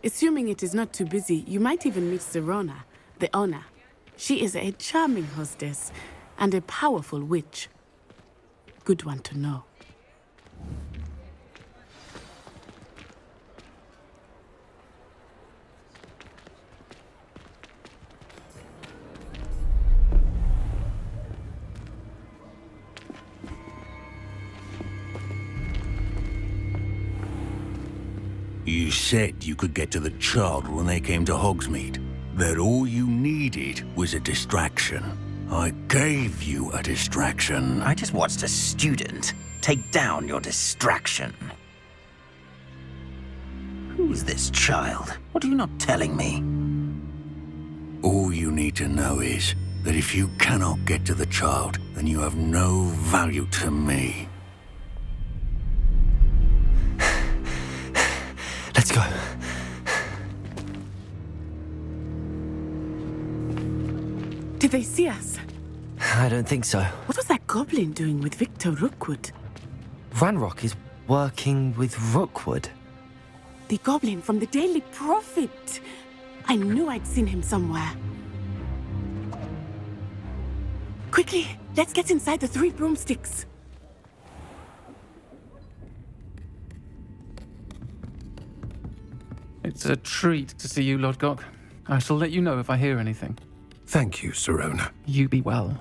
Assuming it is not too busy, you might even meet Sirona, the owner. She is a charming hostess and a powerful witch. Good one to know. You said you could get to the child when they came to Hogsmeade. That all you needed was a distraction. I gave you a distraction. I just watched a student take down your distraction. Who's this child? What are you not telling me? All you need to know is that if you cannot get to the child, then you have no value to me. Let's go. Did they see us? I don't think so. What was that goblin doing with Victor Rookwood? Ranrock is working with Rookwood. The goblin from the Daily Prophet. I knew I'd seen him somewhere. Quickly, let's get inside the 3 broomsticks. It's a treat to see you, Lodgok. I shall let you know if I hear anything. Thank you, Sirona. You be well.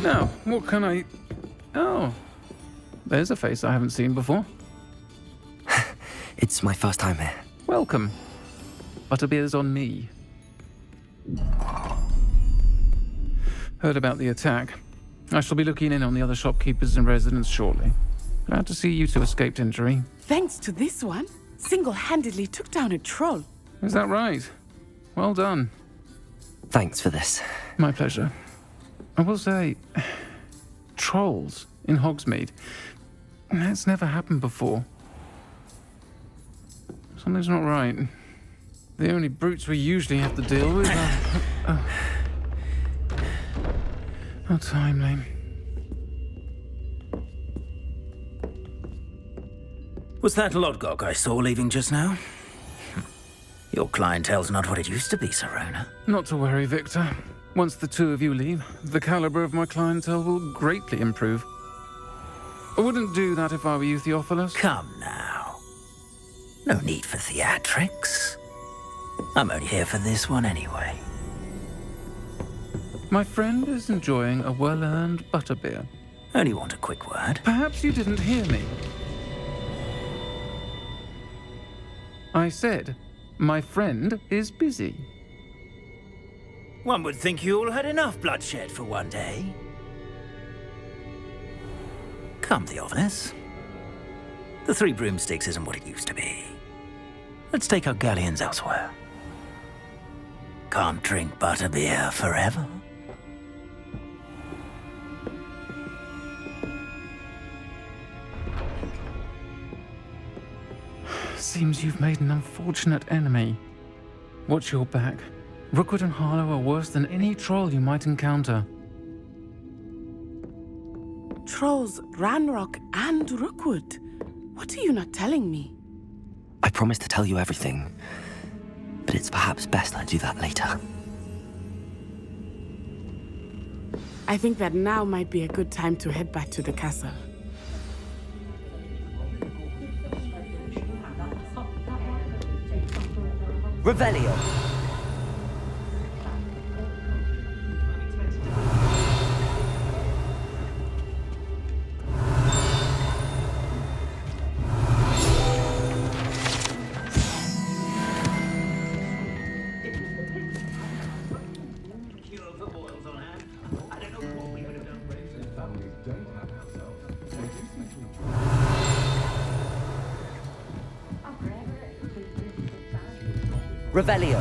Now, what can I... Oh, there's a face I haven't seen before. It's my first time here. Welcome. Butterbeer's on me. Heard about the attack. I shall be looking in on the other shopkeepers and residents shortly. Glad to see you two escaped injury. Thanks to this one, single-handedly took down a troll. Is that right? Well done. Thanks for this. My pleasure. I will say, trolls in Hogsmeade. That's never happened before. Something's not right. The only brutes we usually have to deal with are... How timely. Was that Lodgok I saw leaving just now? Your clientele's not what it used to be, Sirona. Not to worry, Victor. Once the two of you leave, the caliber of my clientele will greatly improve. I wouldn't do that if I were you, Theophilus. Come now. No need for theatrics. I'm only here for this one anyway. My friend is enjoying a well-earned butterbeer. Only want a quick word. Perhaps you didn't hear me. I said, my friend is busy. One would think you all had enough bloodshed for one day. Come, Theophilus. The 3 broomsticks isn't what it used to be. Let's take our galleons elsewhere. Can't drink butterbeer forever. Seems you've made an unfortunate enemy. Watch your back. Rookwood and Harlow are worse than any troll you might encounter. Trolls, Ranrock, and Rookwood. What are you not telling me? I promised to tell you everything, but it's perhaps best I do that later. I think that now might be a good time to head back to the castle. Revelio. Revelio.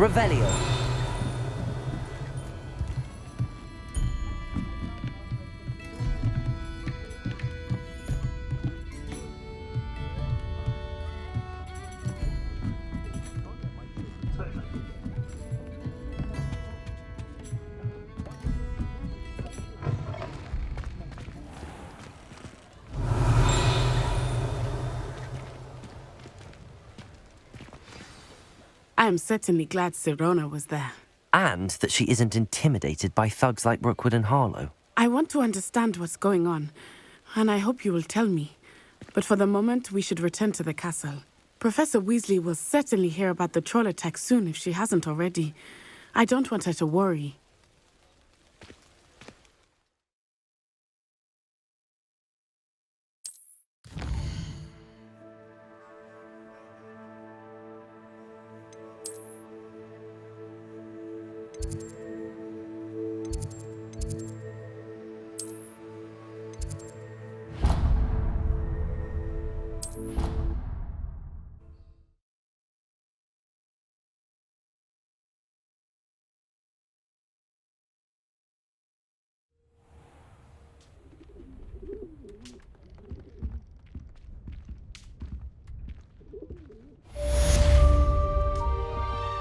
Revelio. I am certainly glad Sirona was there. And that she isn't intimidated by thugs like Rookwood and Harlow. I want to understand what's going on, and I hope you will tell me. But for the moment, we should return to the castle. Professor Weasley will certainly hear about the troll attack soon if she hasn't already. I don't want her to worry.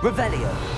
Revelio.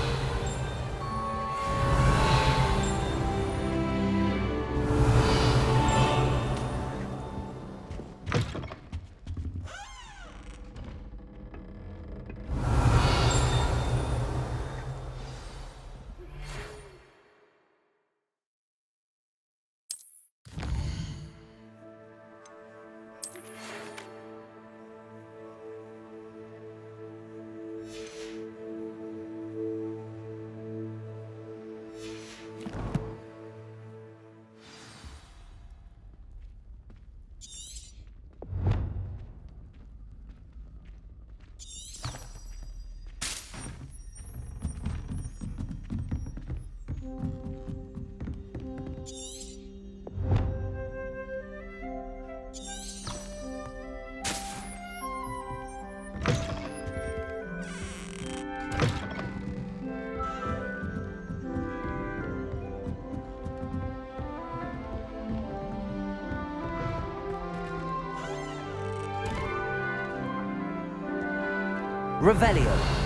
Revelio.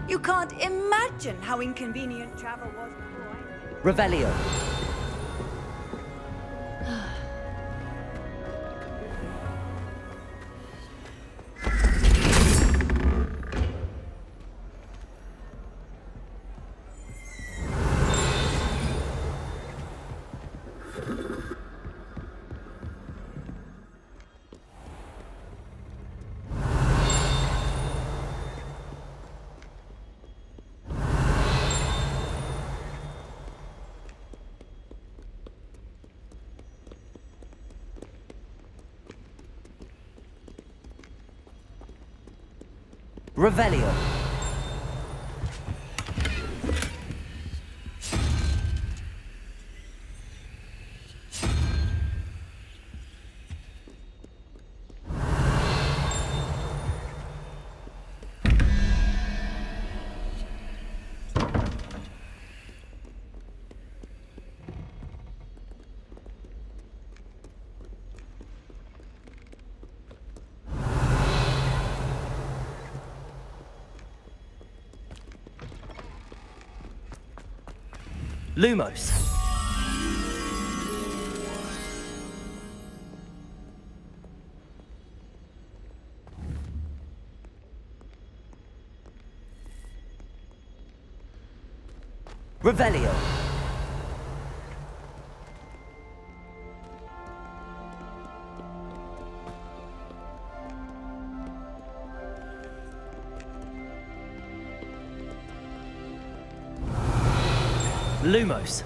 You can't imagine how inconvenient travel was before Revelio. Revelio. Lumos. Revelio. Lumos.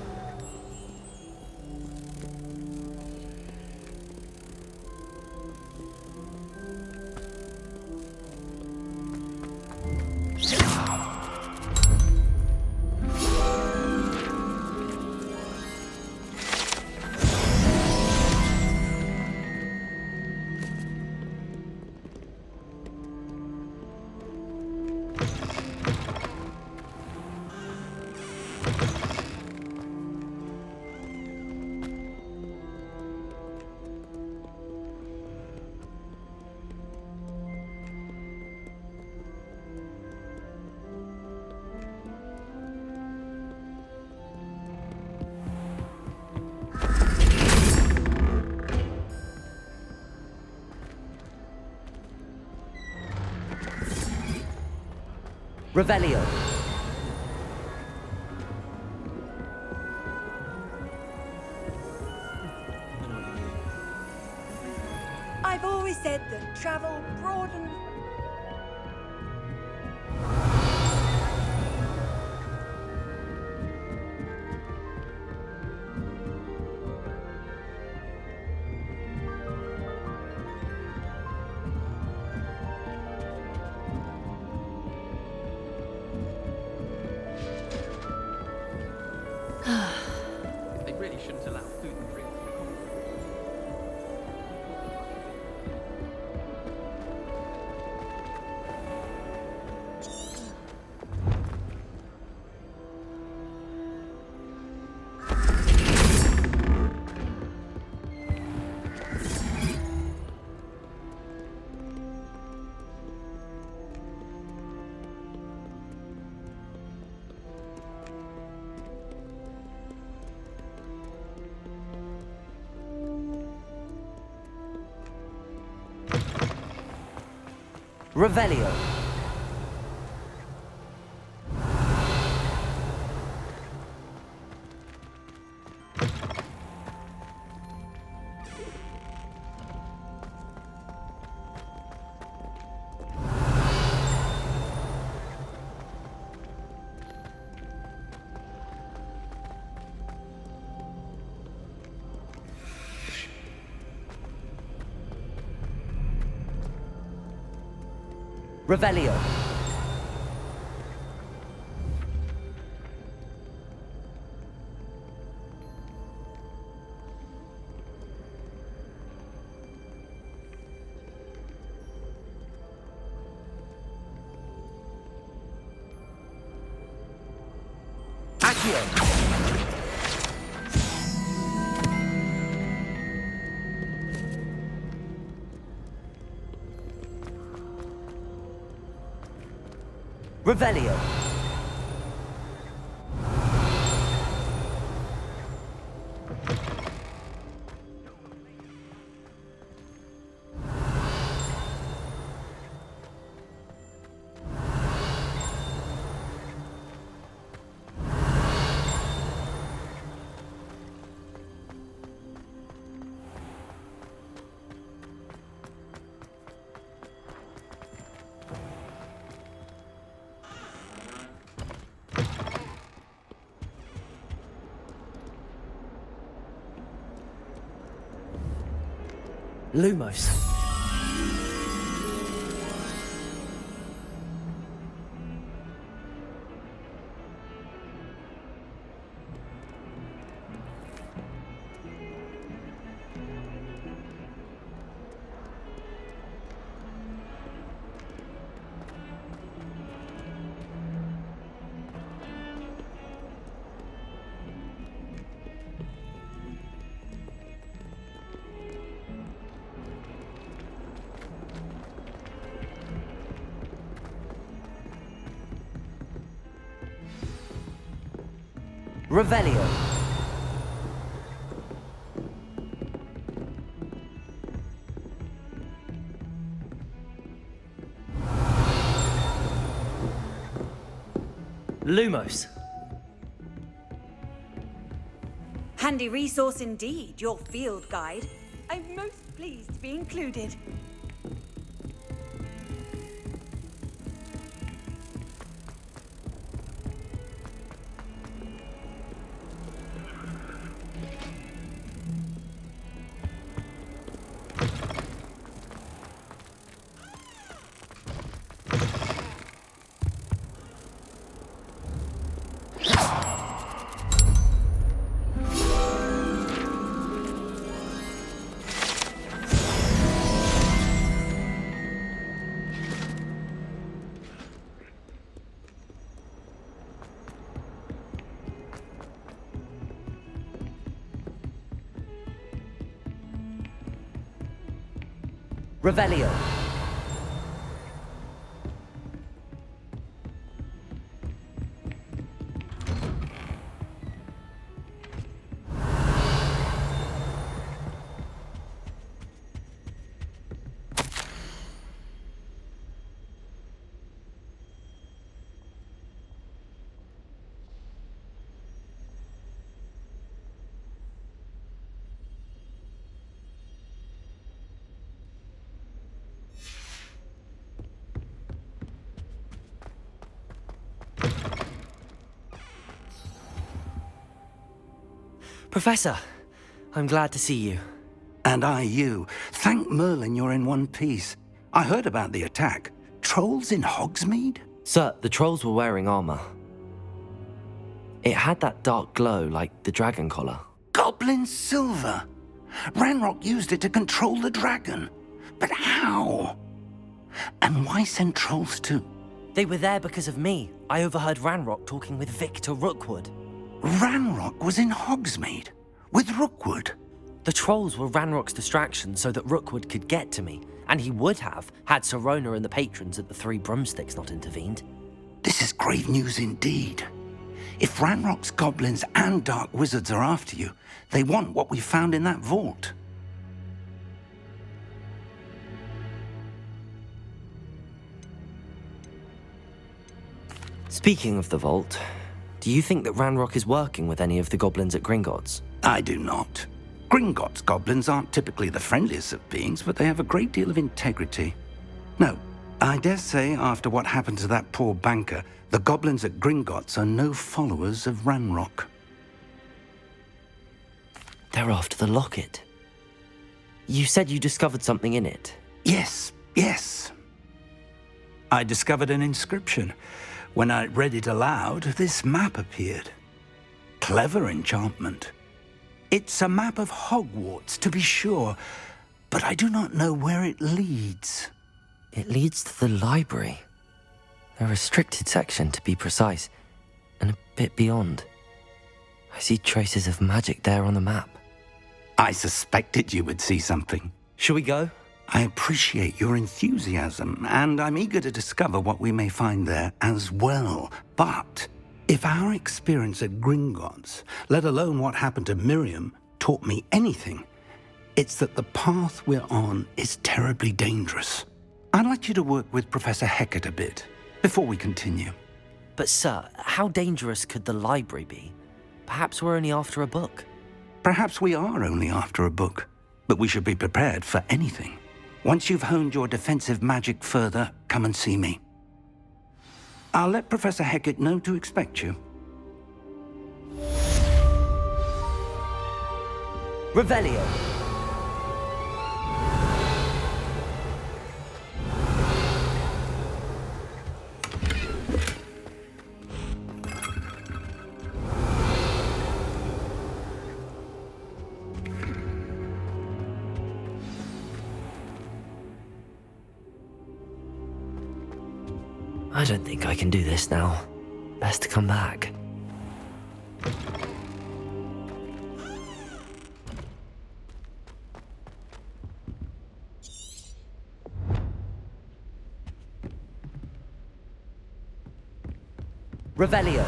Revelio. I've always said that travel broadens. They really shouldn't allow food and drink. Revelio. Revelio. Accio. Revelio. Lumos. Revelio. Lumos. Handy resource indeed, your field guide. I'm most pleased to be included. Revelio. Professor, I'm glad to see you. And I you. Thank Merlin you're in one piece. I heard about the attack. Trolls in Hogsmeade? Sir, the trolls were wearing armor. It had that dark glow like the dragon collar. Goblin silver! Ranrock used it to control the dragon. But how? And why send trolls too? They were there because of me. I overheard Ranrock talking with Victor Rookwood. Ranrock was in Hogsmeade? With Rookwood? The trolls were Ranrock's distraction so that Rookwood could get to me, and he would have had Sirona and the patrons at the Three Broomsticks not intervened. This is grave news indeed. If Ranrock's goblins and dark wizards are after you, they want what we found in that vault. Speaking of the vault, do you think that Ranrock is working with any of the goblins at Gringotts? I do not. Gringotts goblins aren't typically the friendliest of beings, but they have a great deal of integrity. No, I dare say after what happened to that poor banker, the goblins at Gringotts are no followers of Ranrock. They're after the locket. You said you discovered something in it. Yes. I discovered an inscription. When I read it aloud, this map appeared. Clever enchantment. It's a map of Hogwarts, to be sure, but I do not know where it leads. It leads to the library. A restricted section, to be precise, and a bit beyond. I see traces of magic there on the map. I suspected you would see something. Shall we go? I appreciate your enthusiasm, and I'm eager to discover what we may find there as well. But if our experience at Gringotts, let alone what happened to Miriam, taught me anything, it's that the path we're on is terribly dangerous. I'd like you to work with Professor Hecat a bit before we continue. But sir, how dangerous could the library be? Perhaps we're only after a book. Perhaps we are only after a book, but we should be prepared for anything. Once you've honed your defensive magic further, come and see me. I'll let Professor Hecat know to expect you. Revelio. I don't think I can do this now. Best to come back. Revelio.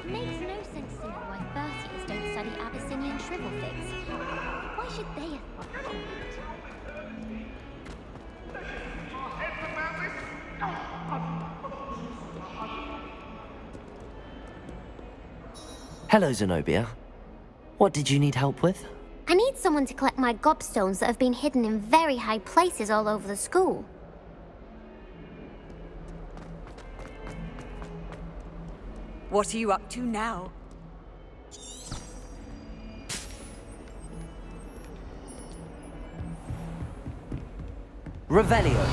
Makes no sense to me why Bertiers don't study Abyssinian shrivel figs. Why should they have Hello, Zenobia. What did you need help with? I need someone to collect my gobstones that have been hidden in very high places all over the school. What are you up to now? Revelio.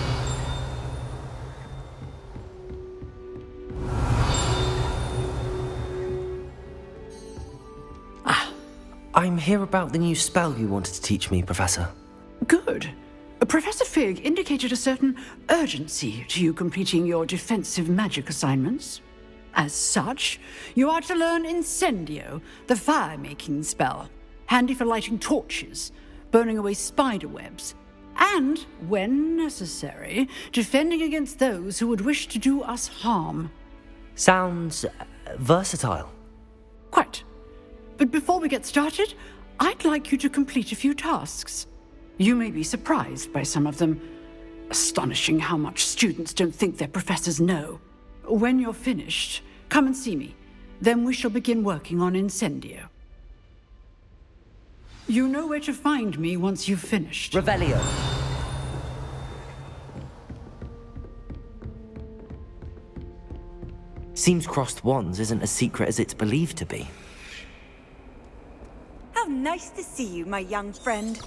I'm here about the new spell you wanted to teach me, Professor. Good. Professor Fig indicated a certain urgency to you completing your defensive magic assignments. As such, you are to learn Incendio, the fire-making spell, handy for lighting torches, burning away spider webs, and, when necessary, defending against those who would wish to do us harm. Sounds versatile. Quite. But before we get started, I'd like you to complete a few tasks. You may be surprised by some of them. Astonishing how much students don't think their professors know. When you're finished, come and see me. Then we shall begin working on Incendio. You know where to find me once you've finished. Revelio. Seems crossed wands isn't as secret as it's believed to be. How nice to see you, my young friend.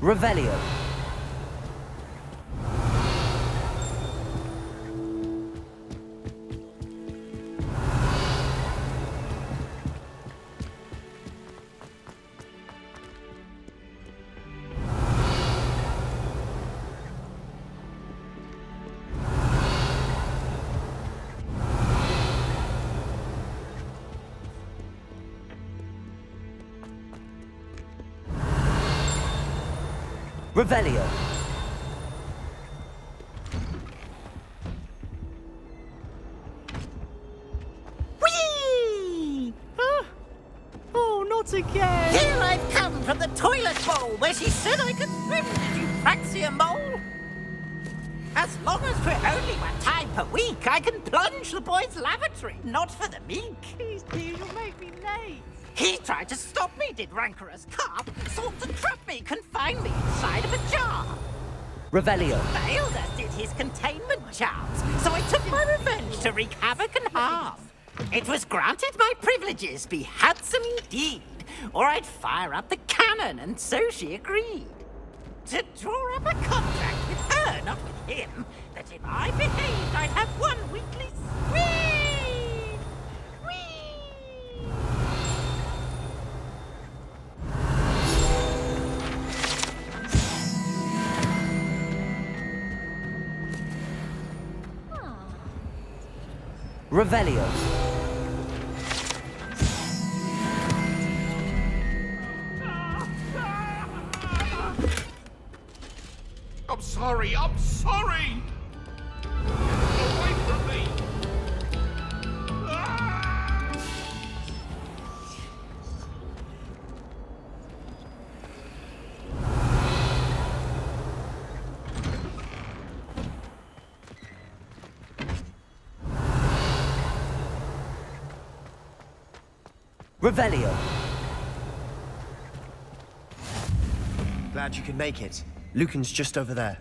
Revelio. Revelio. Whee! Oh, not again! Here I've come from the toilet bowl where she said I could swim. Did you praxia mole? As long as for only 1 time per week, I can plunge the boy's lavatory, not for the meek. Please, dear, you'll make me late. He tried to stop me, did rancorous carp. Sought to trap me, confine me inside of a jar. Revelio. Failed as did his containment charms, so I took my revenge to wreak havoc and harm. It was granted my privileges be handsome indeed, or I'd fire up the cannon, and so she agreed. To draw up a contract with her, not with him, that if I behaved, I'd have 1 weekly swing. Revelio. I'm sorry, I'm sorry! Get away from me! Revelio. Glad you could make it. Lucan's just over there.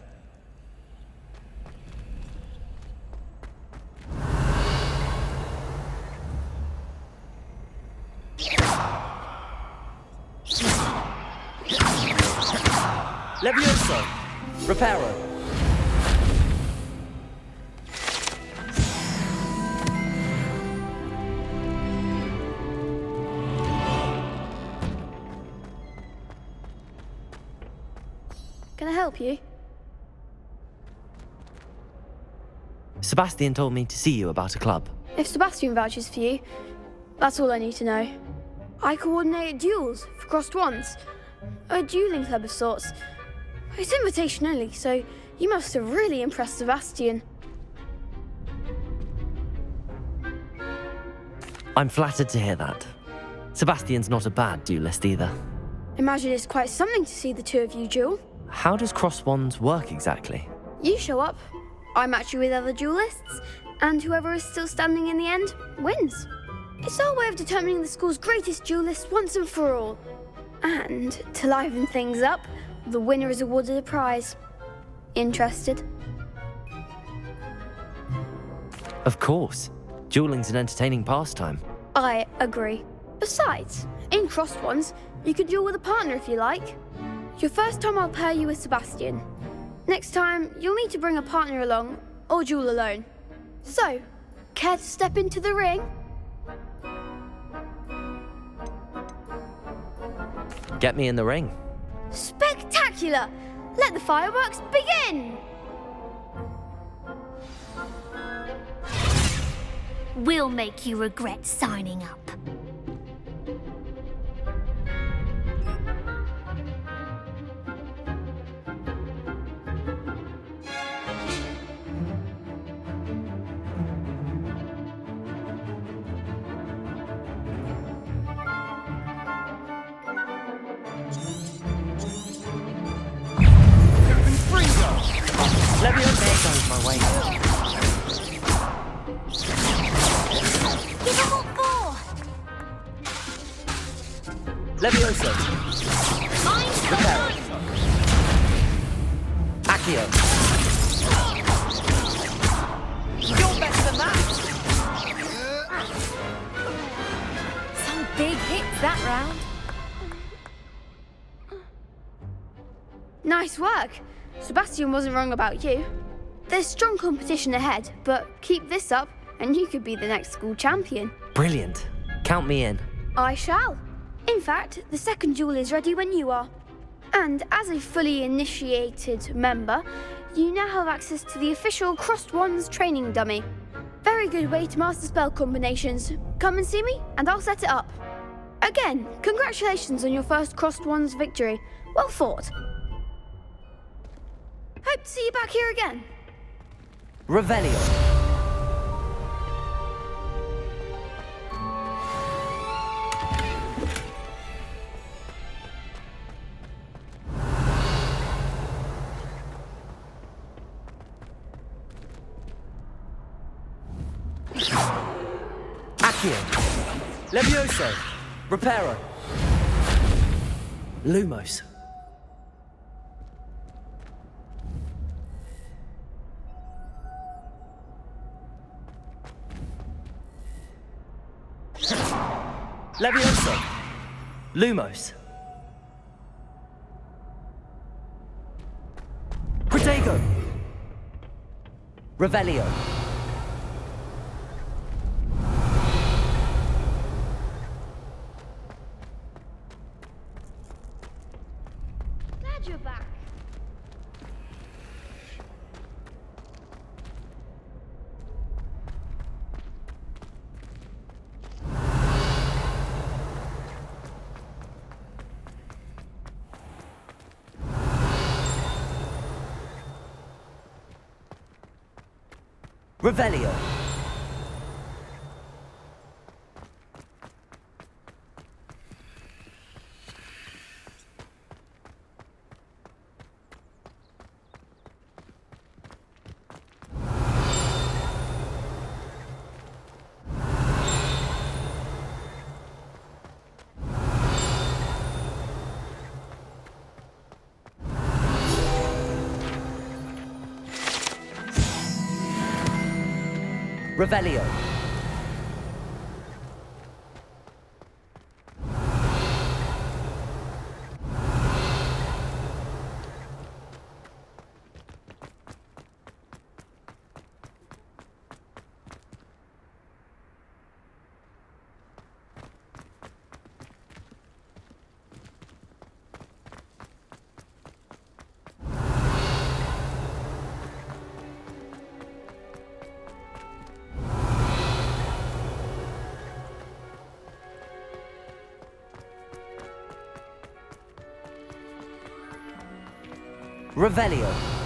Levioso. Reparo. Can I help you? Sebastian told me to see you about a club. If Sebastian vouches for you, that's all I need to know. I coordinate duels for crossed wands. A dueling club of sorts. It's invitation only, so you must have really impressed Sebastian. I'm flattered to hear that. Sebastian's not a bad duelist either. Imagine it's quite something to see the two of you duel. How does cross wands work exactly? You show up, I match you with other duelists, and whoever is still standing in the end wins. It's our way of determining the school's greatest duelist once and for all. And to liven things up, the winner is awarded a prize. Interested? Of course. Dueling's an entertaining pastime. I agree. Besides, in crossed ones, you can duel with a partner if you like. Your first time I'll pair you with Sebastian. Next time, you'll need to bring a partner along, or duel alone. So, care to step into the ring? Get me in the ring. Spectacular! Let the fireworks begin! We'll make you regret signing up. Leviosa goes my way. Give them all four! Leviosa. Mind Repel. Accio. You're better than that! some big hits that round. Nice work. Sebastian wasn't wrong about you. There's strong competition ahead, but keep this up and you could be the next school champion. Brilliant. Count me in. I shall. In fact, the second duel is ready when you are. And as a fully initiated member, you now have access to the official Crossed Wands training dummy. Very good way to master spell combinations. Come and see me and I'll set it up. Again, congratulations on your first Crossed Wands victory. Well fought. Hope to see you back here again. Revelio. Accio. Levioso. Reparo. Lumos. Levioso. Lumos. Protego. Revelio. Glad you're back. Revelio. Revelio. Revelio.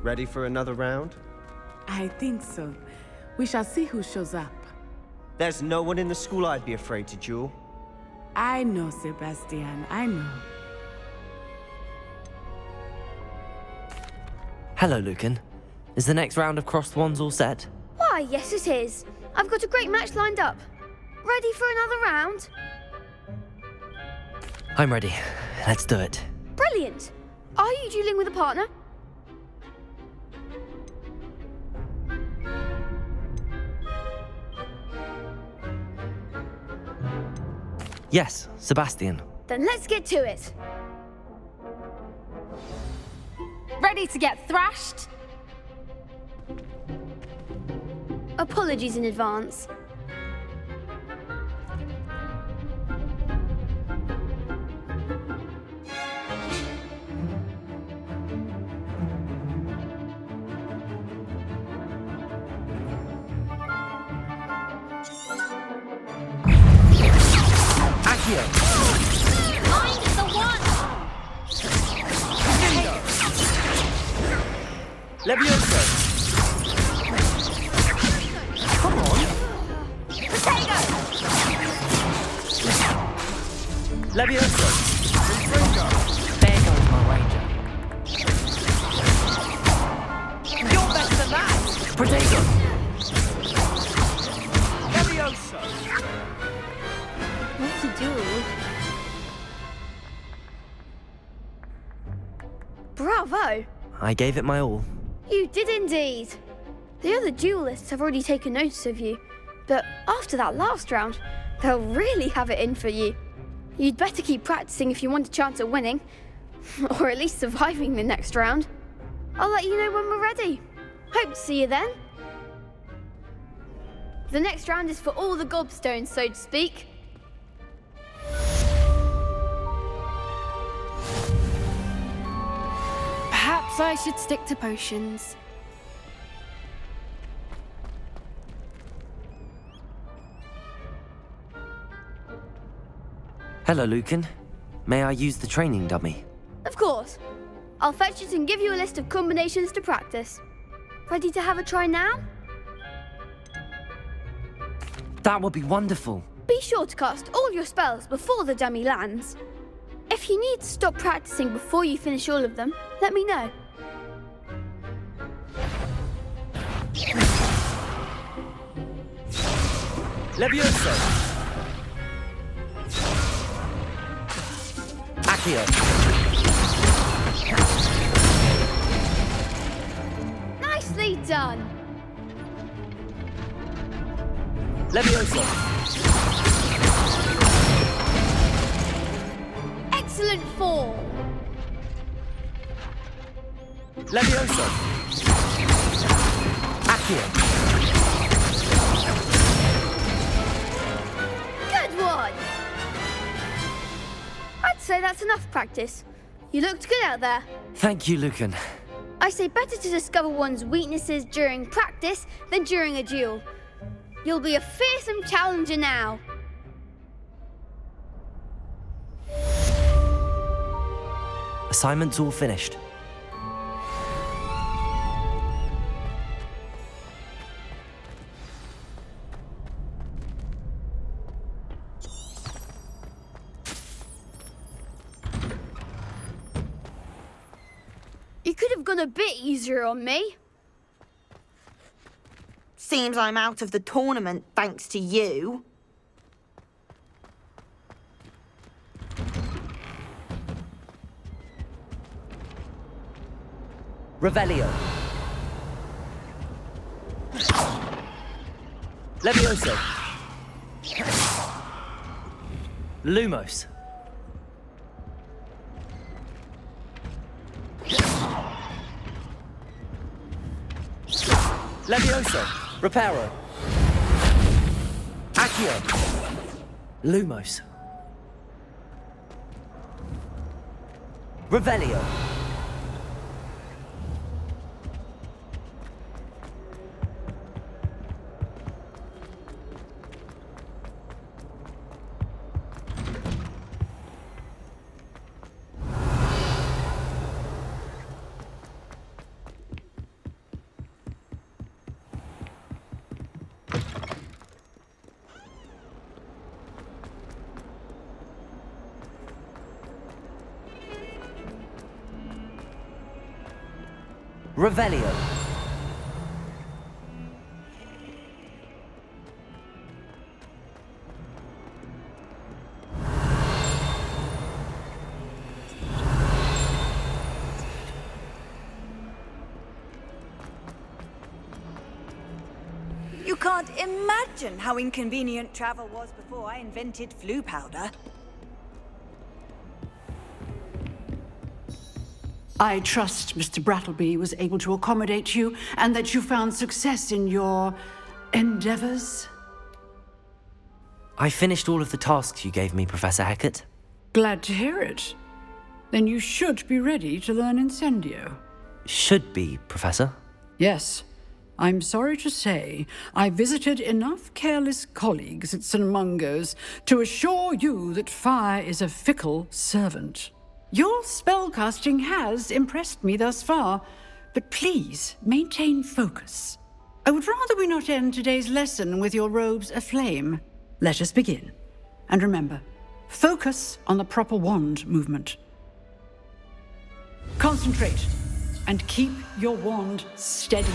Ready for another round? I think so. We shall see who shows up. There's no one in the school I'd be afraid to duel. I know, Sebastian, I know. Hello, Lucan. Is the next round of crossed wands all set? Why, yes it is. I've got a great match lined up. Ready for another round? I'm ready. Let's do it. Brilliant. Are you dueling with a partner? Yes, Sebastian. Then let's get to it. Ready to get thrashed? Apologies in advance. Mind the one! Levioso! Come on! Potato! Levioso! There goes my ranger. You're better than that! Potato! Levioso! What to do? Bravo! I gave it my all. You did indeed. The other duelists have already taken notice of you, but after that last round, they'll really have it in for you. You'd better keep practicing if you want a chance at winning, or at least surviving the next round. I'll let you know when we're ready. Hope to see you then. The next round is for all the gobstones, so to speak. Perhaps I should stick to potions. Hello, Lucan. May I use the training dummy? Of course. I'll fetch it and give you a list of combinations to practice. Ready to have a try now? That would be wonderful. Be sure to cast all your spells before the dummy lands. If you need to stop practicing before you finish all of them, let me know. Levioso! Accio! Nicely done! Levioso! Excellent fall! Levioso! Accio! Good one! I'd say that's enough practice. You looked good out there. Thank you, Lucan. I say better to discover one's weaknesses during practice than during a duel. You'll be a fearsome challenger now. Assignment's all finished. You could have gone a bit easier on me. Seems I'm out of the tournament thanks to you. Revelio. Levioso. Lumos. Levioso. Reparo. Accio. Lumos. Revelio. Revelio. You can't imagine how inconvenient travel was before I invented flu powder. I trust Mr. Brattleby was able to accommodate you and that you found success in your endeavors. I finished all of the tasks you gave me, Professor Hecat. Glad to hear it. Then you should be ready to learn Incendio. Should be, Professor. Yes. I'm sorry to say, I visited enough careless colleagues at St. Mungo's to assure you that fire is a fickle servant. Your spellcasting has impressed me thus far, but please maintain focus. I would rather we not end today's lesson with your robes aflame. Let us begin. And remember, focus on the proper wand movement. Concentrate, and keep your wand steady.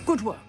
Good work.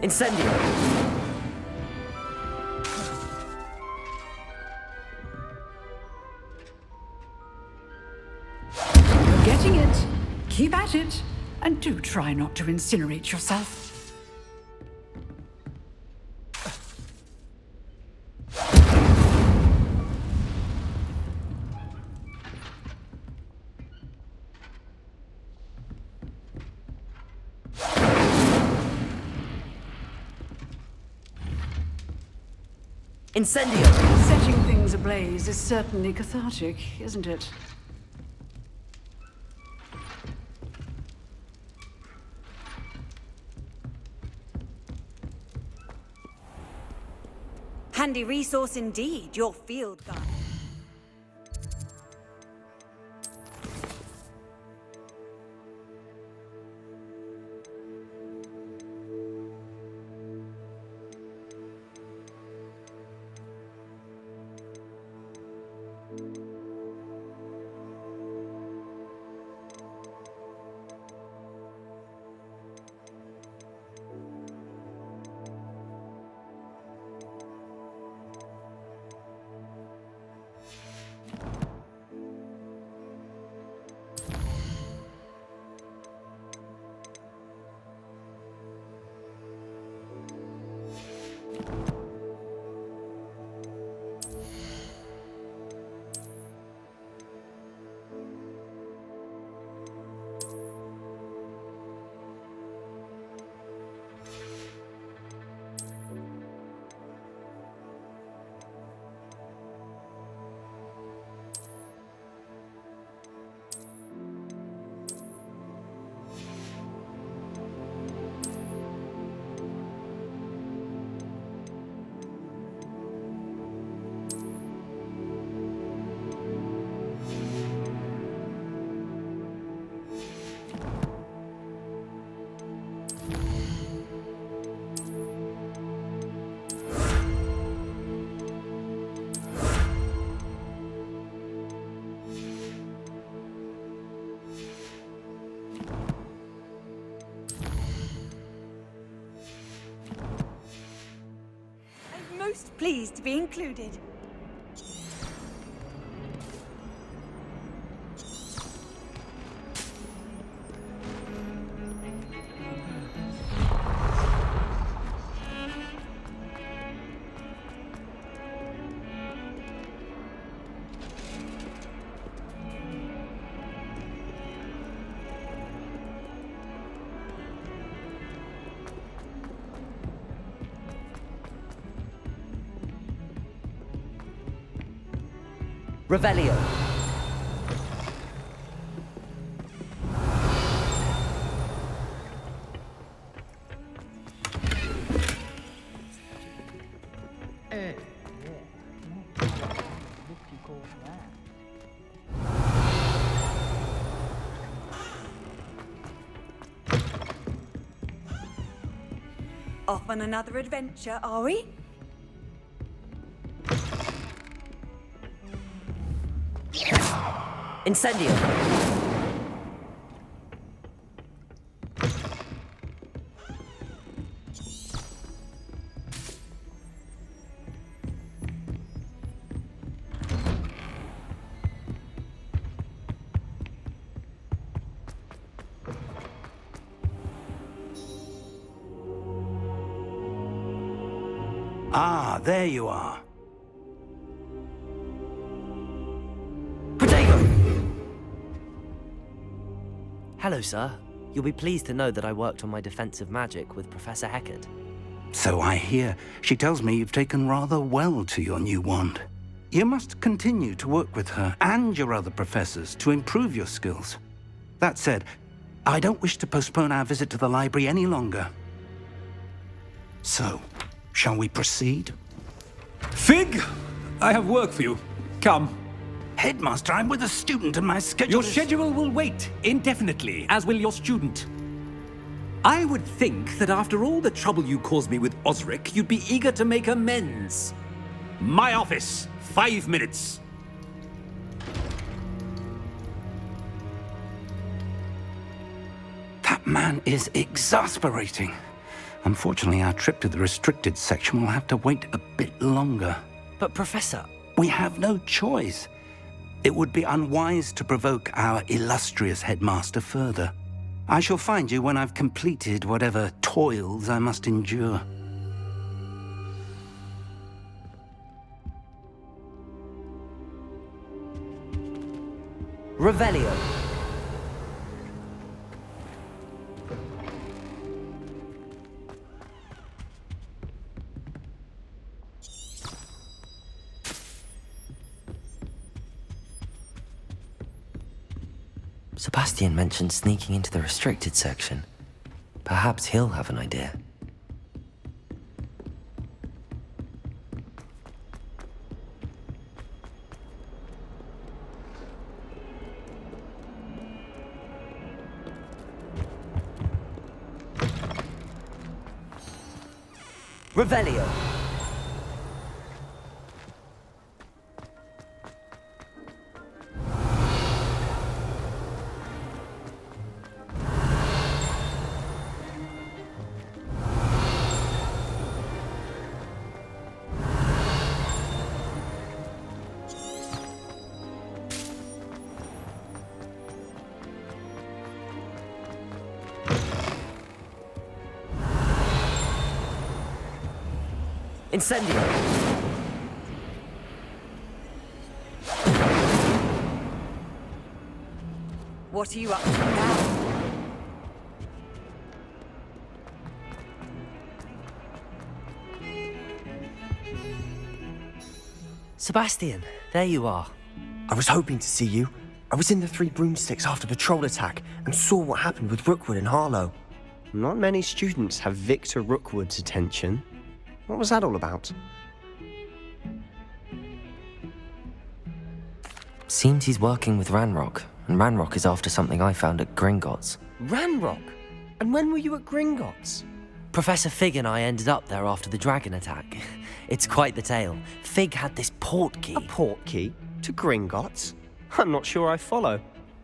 Incendio! You're getting it. Keep at it. And do try not to incinerate yourself. Incendio! Setting things ablaze is certainly cathartic, isn't it? Handy resource indeed, your field guide. pleased to be included. Revelio. Off on another adventure, are we? Incendio. Ah, there you are. Hello, sir. You'll be pleased to know that I worked on my defensive magic with Professor Heckard. So I hear. She tells me you've taken rather well to your new wand. You must continue to work with her and your other professors to improve your skills. That said, I don't wish to postpone our visit to the library any longer. So, shall we proceed? Fig! I have work for you. Come. Headmaster, I'm with a student and my schedule Your schedule will wait indefinitely, as will your student. I would think that after all the trouble you caused me with Osric, you'd be eager to make amends. My office, 5 minutes. That man is exasperating. Unfortunately, our trip to the restricted section will have to wait a bit longer. But, Professor... We have no choice. It would be unwise to provoke our illustrious headmaster further. I shall find you when I've completed whatever toils I must endure. Revelio. Sebastian mentioned sneaking into the restricted section. Perhaps he'll have an idea. Revelio. Incendio. What are you up to now? Sebastian, there you are. I was hoping to see you. I was in the Three Broomsticks after the troll attack and saw what happened with Rookwood and Harlow. Not many students have Victor Rookwood's attention. What was that all about? Seems he's working with Ranrock, and Ranrock is after something I found at Gringotts. Ranrock? And when were you at Gringotts? Professor Fig and I ended up there after the dragon attack. It's quite the tale. Fig had this port key. A port key? To Gringotts? I'm not sure I follow.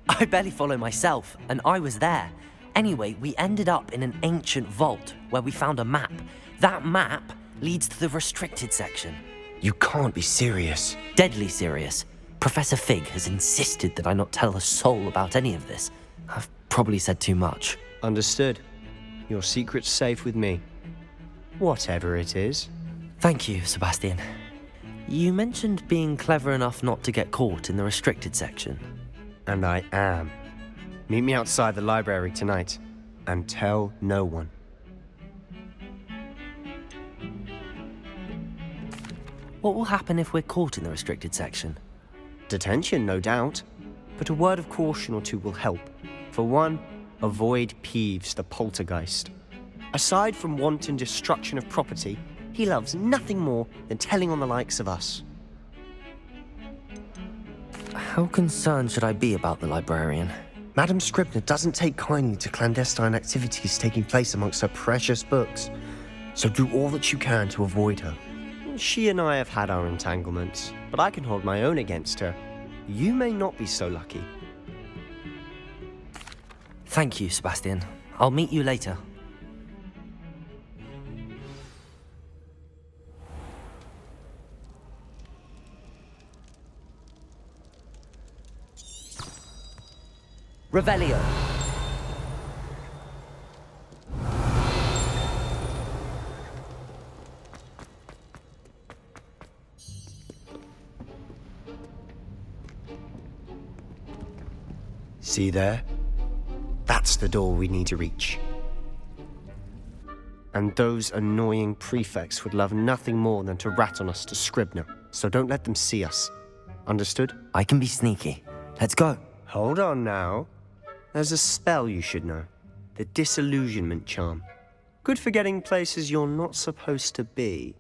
I barely follow myself, and I was there. Anyway, we ended up in an ancient vault where we found a map. That map leads to the restricted section. You can't be serious. Deadly serious. Professor Fig has insisted that I not tell a soul about any of this. I've probably said too much. Understood. Your secret's safe with me. Whatever it is. Thank you, Sebastian. You mentioned being clever enough not to get caught in the restricted section. And I am. Meet me outside the library tonight, and tell no one. What will happen if we're caught in the restricted section? Detention, no doubt. But a word of caution or two will help. For one, avoid Peeves, the poltergeist. Aside from wanton destruction of property, he loves nothing more than telling on the likes of us. How concerned should I be about the librarian? Madame Scribner doesn't take kindly to clandestine activities taking place amongst her precious books, so do all that you can to avoid her. She and I have had our entanglements, but I can hold my own against her. You may not be so lucky. Thank you, Sebastian. I'll meet you later. Revelio. See there? That's the door we need to reach. And those annoying prefects would love nothing more than to rat on us to Scribner, so don't let them see us. Understood? I can be sneaky. Let's go. Hold on now. There's a spell you should know. The Disillusionment Charm. Good for getting places you're not supposed to be.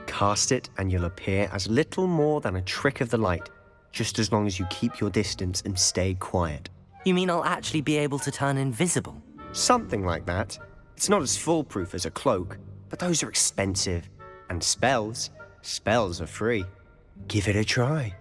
Cast it and you'll appear as little more than a trick of the light, just as long as you keep your distance and stay quiet. You mean I'll actually be able to turn invisible? Something like that. It's not as foolproof as a cloak, but those are expensive. And spells are free. Give it a try.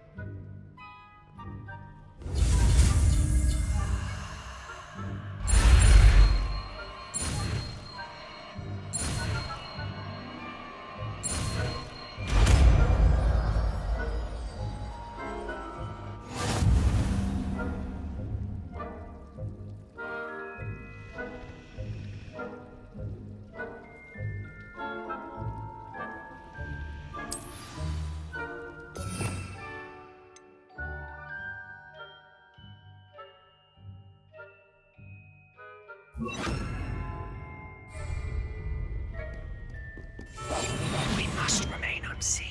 We must remain unseen.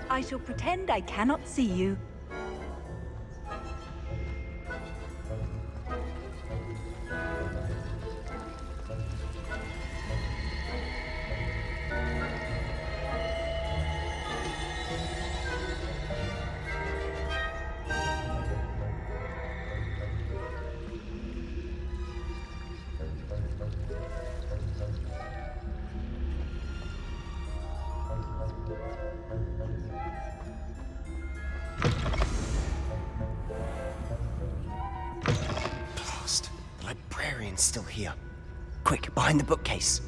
I shall pretend I cannot see you. Still here. Quick, behind the bookcase.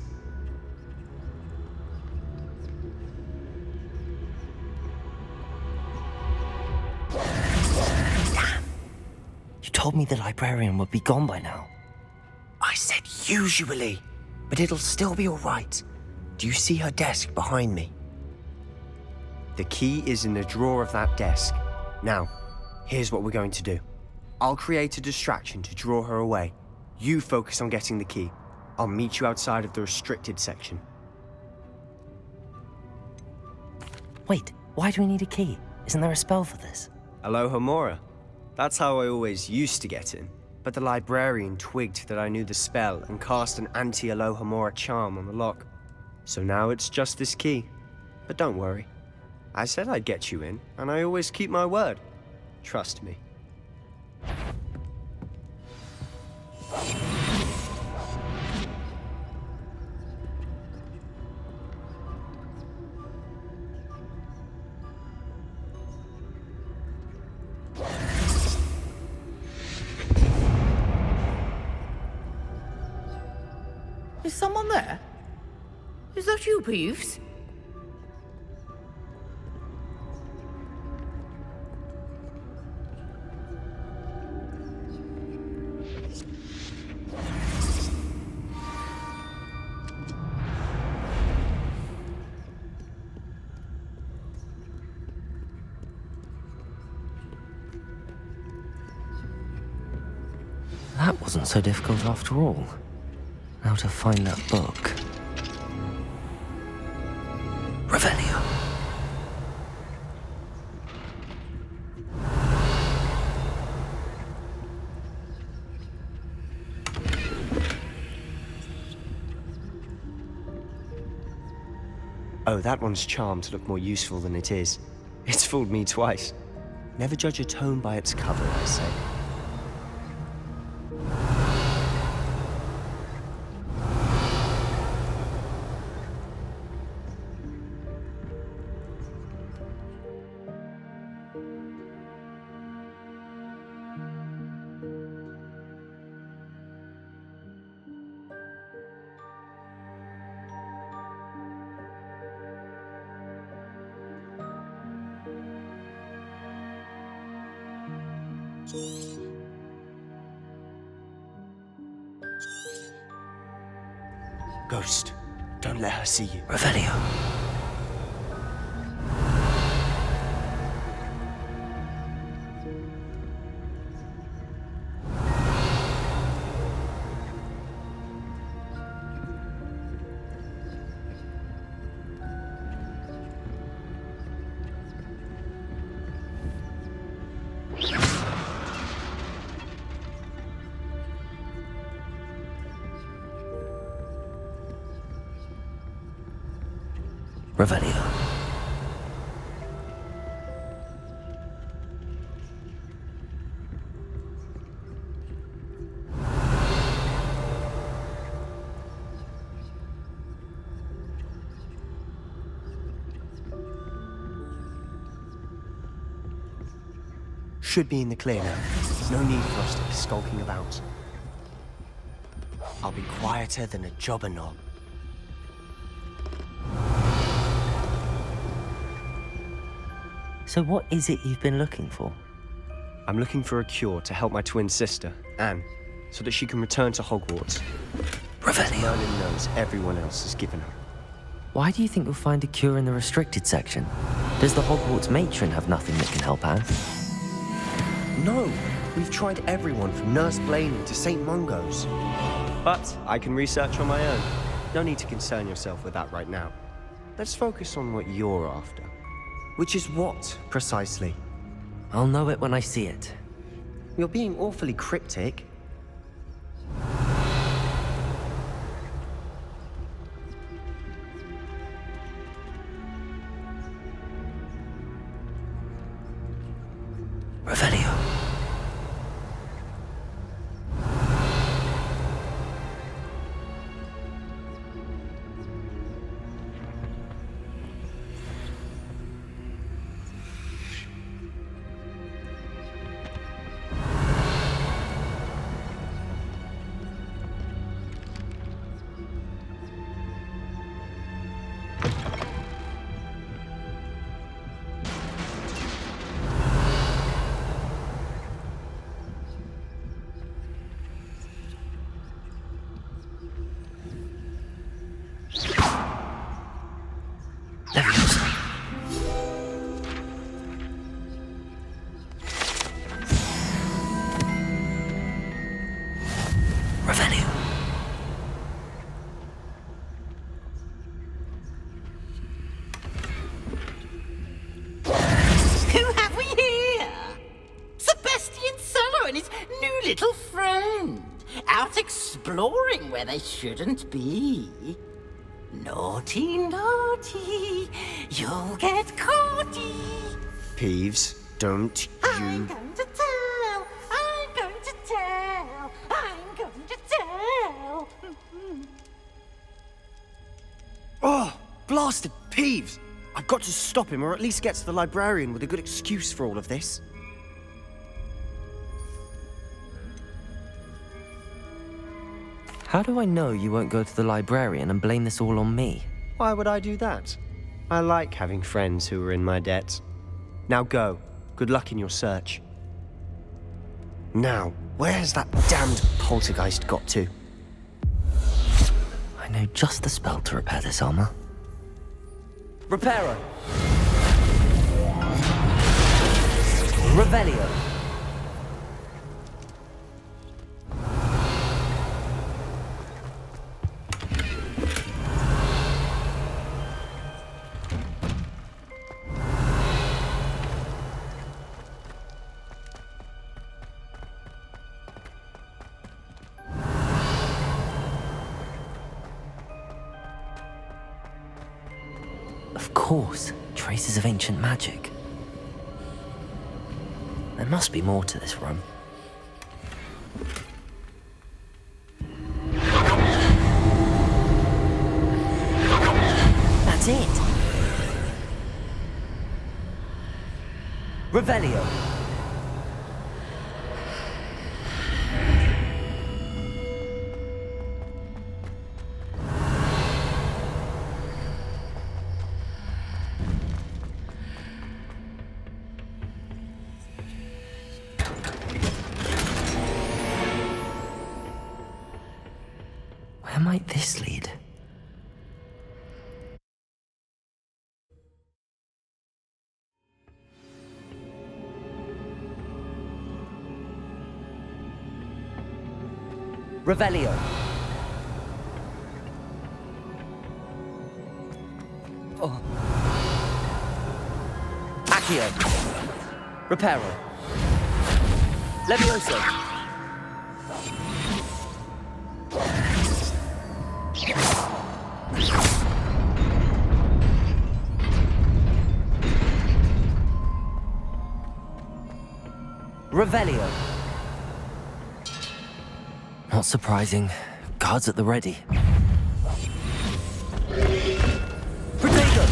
Damn. You told me the librarian would be gone by now. I said usually, but it'll still be all right. Do you see her desk behind me? The key is in the drawer of that desk. Now, here's what we're going to do. I'll create a distraction to draw her away. You focus on getting the key. I'll meet you outside of the restricted section. Wait, why do we need a key? Isn't there a spell for this? Alohomora. That's how I always used to get in. But the librarian twigged that I knew the spell and cast an anti-Alohomora charm on the lock. So now it's just this key. But don't worry. I said I'd get you in, and I always keep my word. Trust me. Is someone there? Is that you, Peeves? That wasn't so difficult after all. Now to find that book. Revelio. Oh, that one's charmed to look more useful than it is. It's fooled me twice. Never judge a tome by its cover, I say. Ghost, don't let her see you. Revelio. Revelio. Should be in the clear now. No need for us to be skulking about. I'll be quieter than a jobber knob. So what is it you've been looking for? I'm looking for a cure to help my twin sister, Anne, so that she can return to Hogwarts. Revelio. Merlin knows everyone else has given her. Why do you think you'll find a cure in the restricted section? Does the Hogwarts matron have nothing that can help Anne? No! We've tried everyone from Nurse Blaney to St. Mungo's. But I can research on my own. No need to concern yourself with that right now. Let's focus on what you're after. Which is what, precisely? I'll know it when I see it. You're being awfully cryptic. Revelio. Little friend, out exploring where they shouldn't be. Naughty, naughty, you'll get caughty. Peeves, don't I'm you... going to tell, I'm going to tell, I'm going to tell. Oh, blasted Peeves! I've got to stop him, or at least get to the librarian with a good excuse for all of this. How do I know you won't go to the librarian and blame this all on me? Why would I do that? I like having friends who are in my debt. Now go. Good luck in your search. Now, where's that damned poltergeist got to? I know just the spell to repair this armor. Reparo! Revelio! Of course, traces of ancient magic. There must be more to this room. That's it! Revelio! Where might this lead? Revelio. Oh. Accio. Reparo. Levioso. Revelio. Not surprising. Guards at the ready. Protego!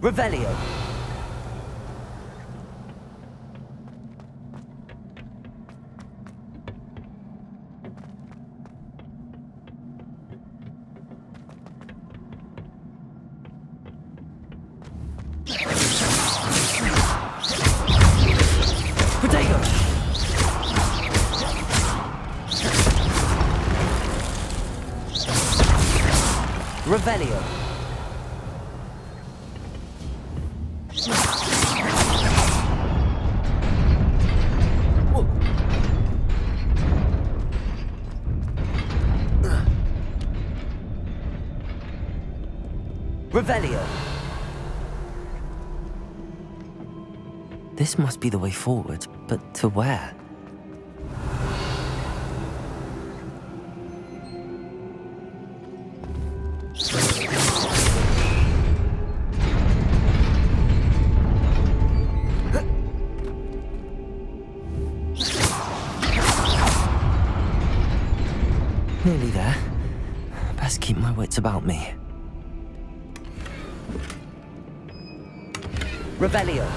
Revelio. Protego. Revelio. Revelio. This must be the way forward, but to where? Nearly there. Best keep my wits about me. Revelio.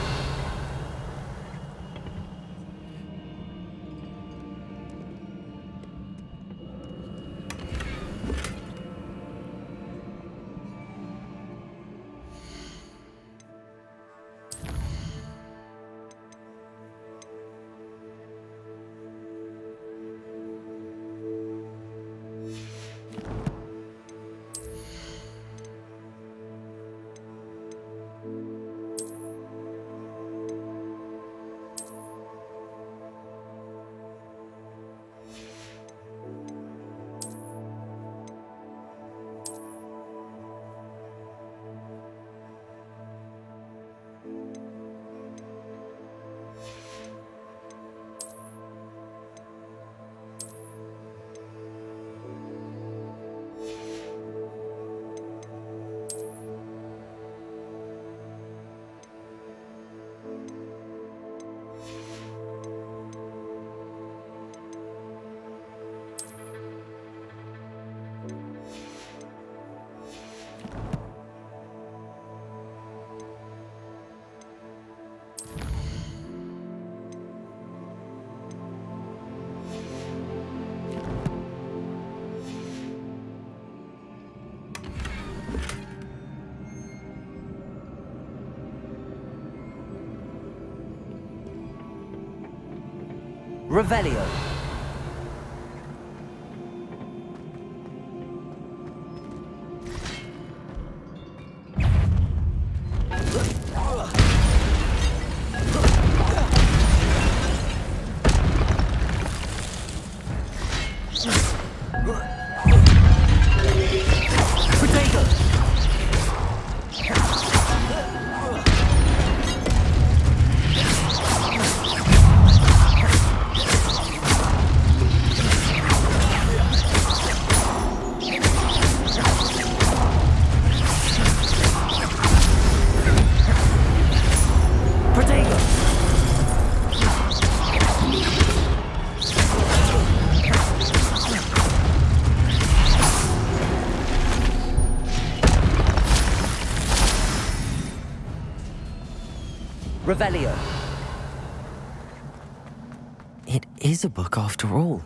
Revelio. Revelio. It is a book after all.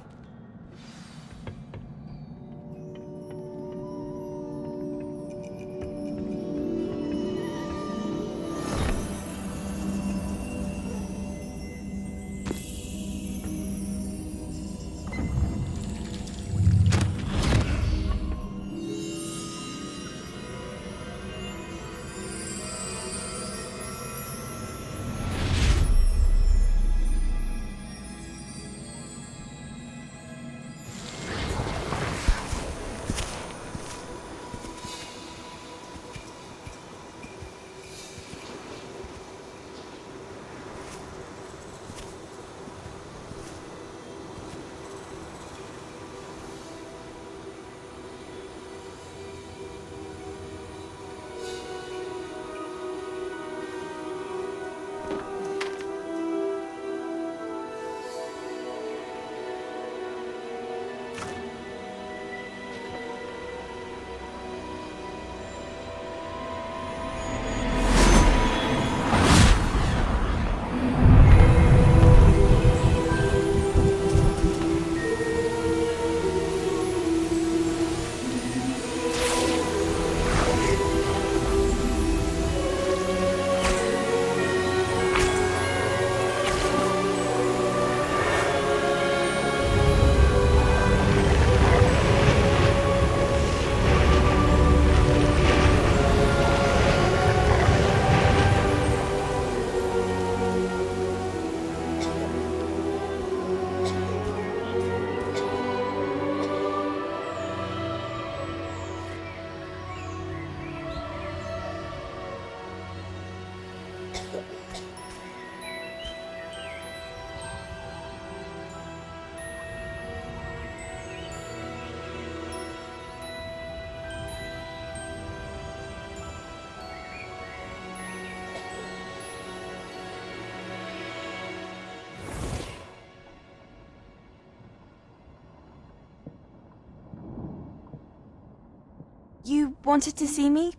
You wanted to see me?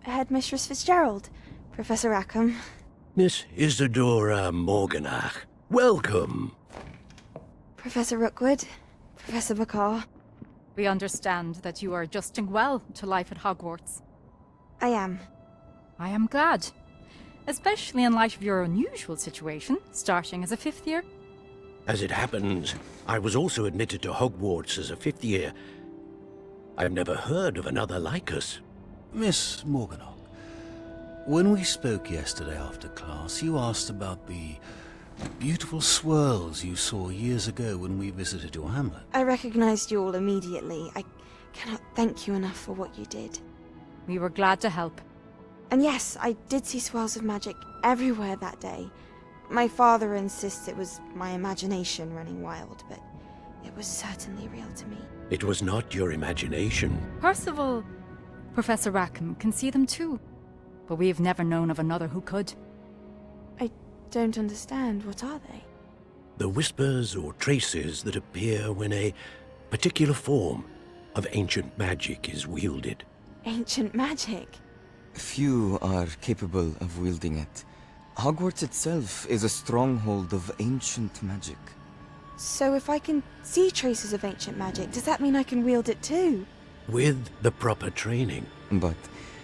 Headmistress Fitzgerald, Professor Rackham. Miss Isadora Morganach, welcome. Professor Rookwood, Professor Bakar. We understand that you are adjusting well to life at Hogwarts. I am. I am glad. Especially in light of your unusual situation, starting as a 5th year. As it happens, I was also admitted to Hogwarts as a 5th year. I've never heard of another like us. Miss Morganach, when we spoke yesterday after class, you asked about the beautiful swirls you saw years ago when we visited your hamlet. I recognized you all immediately. I cannot thank you enough for what you did. We were glad to help. And yes, I did see swirls of magic everywhere that day. My father insists it was my imagination running wild, but it was certainly real to me. It was not your imagination. Percival, Professor Rackham can see them too. But we have never known of another who could. I don't understand. What are they? The whispers or traces that appear when a particular form of ancient magic is wielded. Ancient magic? Few are capable of wielding it. Hogwarts itself is a stronghold of ancient magic. So if I can see traces of ancient magic, does that mean I can wield it too? With the proper training. But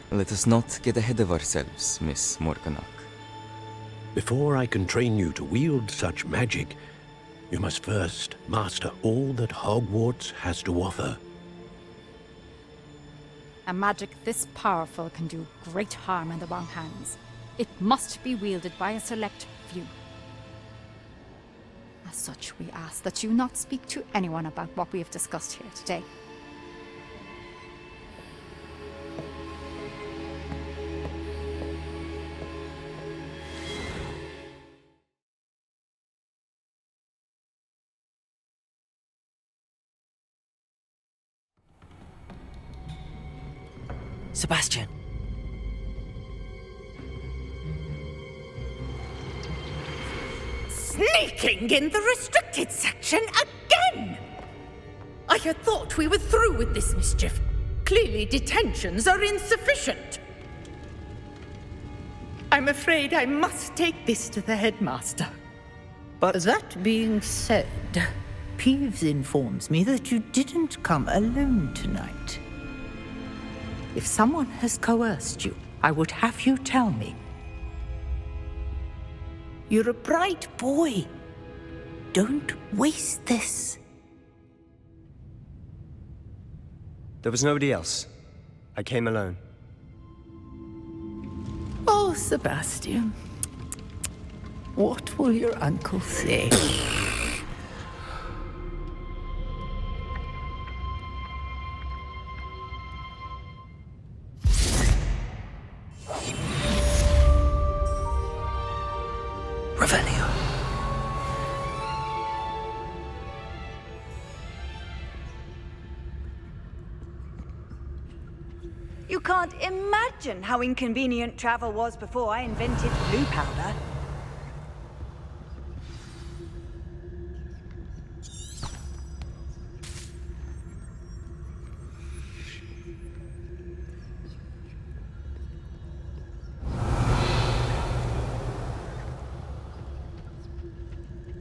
let us not get ahead of ourselves, Miss Morganach. Before I can train you to wield such magic, You must first master all that Hogwarts has to offer. A magic this powerful can do great harm in the wrong hands. It must be wielded by a select few. As such, we ask that you not speak to anyone about what we have discussed here today. Sebastian. Sneaking in the restricted section again! I had thought we were through with this mischief. Clearly detentions are insufficient. I'm afraid I must take this to the headmaster. But that being said, Peeves informs me that you didn't come alone tonight. If someone has coerced you, I would have you tell me. You're a bright boy. Don't waste this. There was nobody else. I came alone. Oh, Sebastian. What will your uncle say? You can't imagine how inconvenient travel was before I invented blue powder.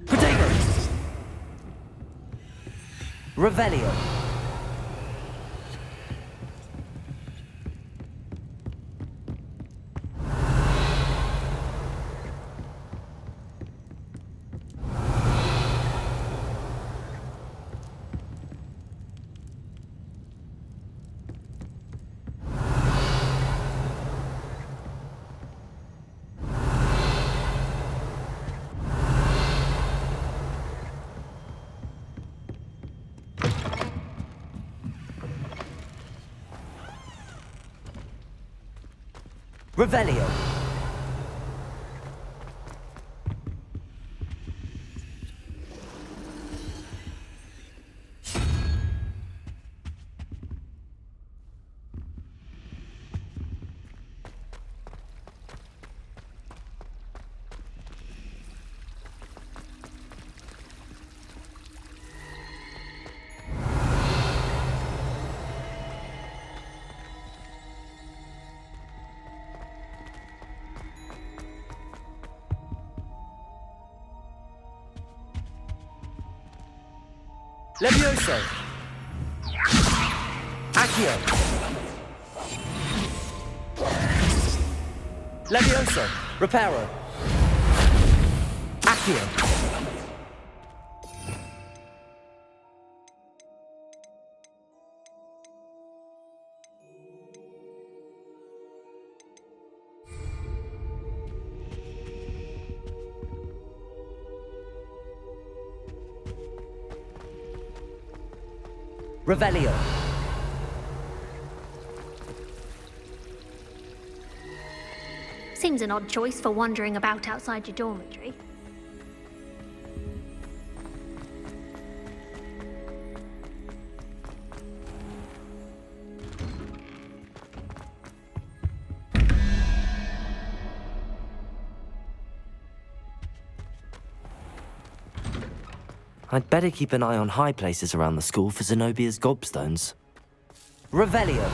Potatoes! Revelio. Revelio. Levioso. Accio. Levioso. Reparo. Accio. Revelio. Seems an odd choice for wandering about outside your dormitory. I'd better keep an eye on high places around the school for Zenobia's gobstones. Revelio.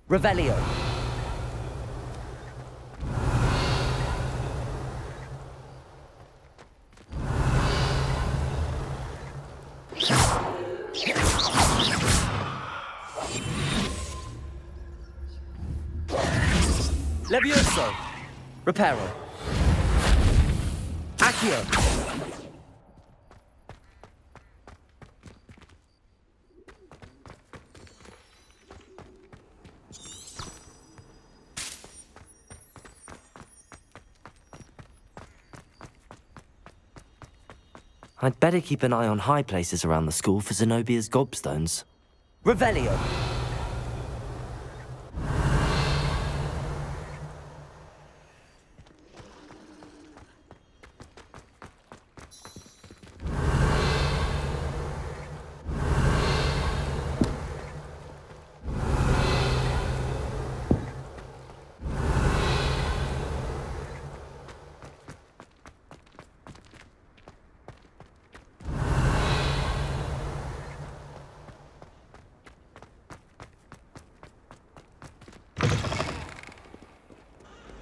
Revelio. Levioso. Reparo. Accio. I'd better keep an eye on high places around the school for Zenobia's gobstones. Revelio.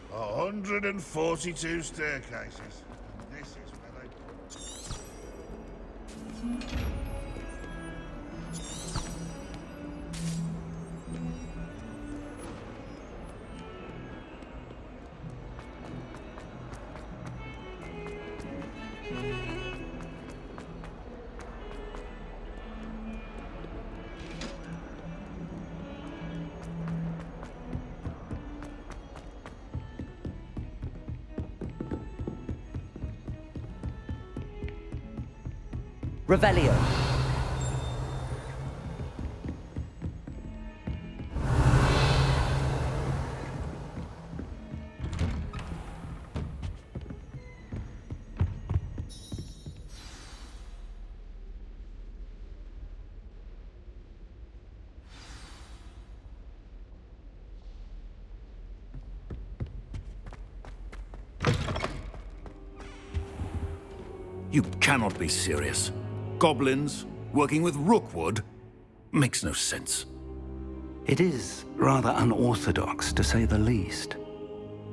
A 142 staircases. This is where they... Revelio. You cannot be serious. Goblins working with Rookwood? Makes no sense. It is rather unorthodox, to say the least.